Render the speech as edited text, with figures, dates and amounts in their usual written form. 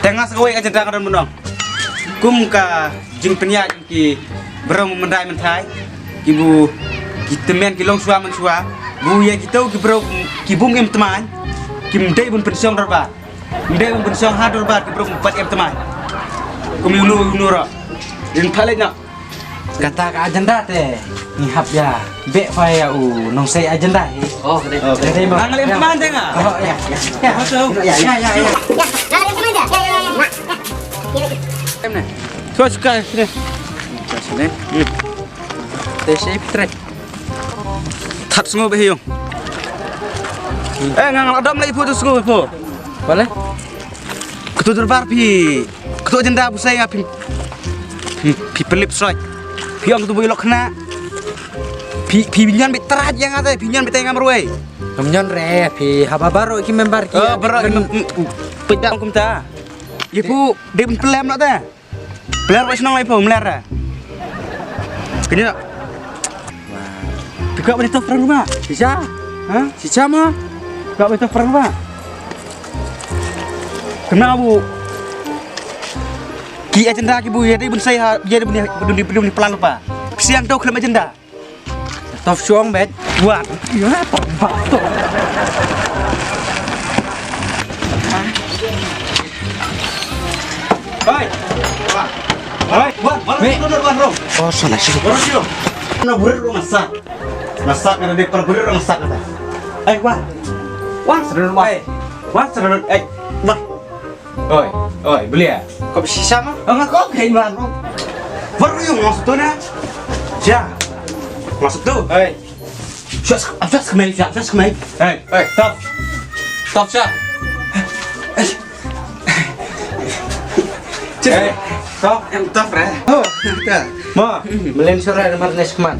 Tengah sekali aja dah kan menong. Kum ka jing penyak ki berong mendai mentai. Ibu kita men ki long sua men sua. Bu ya kita ki bro ki bung em teman. Ki mendai bun pensiong dorba. Mendai bun pensiong ha dorba ki bro 4 em teman. Kum unu ro. Din thale nak. Kata ka agenda teh. Ngihap ya. Bek faya nong sei agenda. Oh, gede. Gede mah. Angel em teman tengah. Oh ya. Ya, betul. Ya. Coba suka sini. Sini. Teh shape tre. Thật ngô bê hi용. Ngang adam lagi foto ngô bê po. Boleh? Ketua derbar pi. Ketua agenda busai ngapi. Pi pelip soy. Pi ang tu boleh kena. Pi binyan bit teraj yang ada. Binyan bit tengah meruai. Kemudian re pi haba baru iki member ki. Oh baru pedang kumta. Ibu dia pun pelem nak dah. Peler wes nong ibu meler. Kini nak. Tukar boleh tahu perang rumah. Bisa? Hah? Bisa mah? Tukar boleh tahu perang rumah. Kenapa bu? Ki agenda ki bu ya dia pun saya dia benda pelan lupa. Siang tahu kelem agenda. Top suang bet. Buat. Ya pak tu. Hei. Hei, buat. Buat. Oh, salah sih. Baru sih lo. Nak burir lo masak. Masak ada di perburir lo masak kata. Wah. Wah, sederhana wah. Wah, sederhana wah. Oi, beli ya? Kok bisa sama? Enggak kok kayak gimana? Baru yung masuk tuh nah. Ya. Masuk tuh. Hei. Jas kemai. Hei, stop. Stop sah. Hei, stop. Yang stop, Re. Oh, Mau, beliin sore nomor nes keman.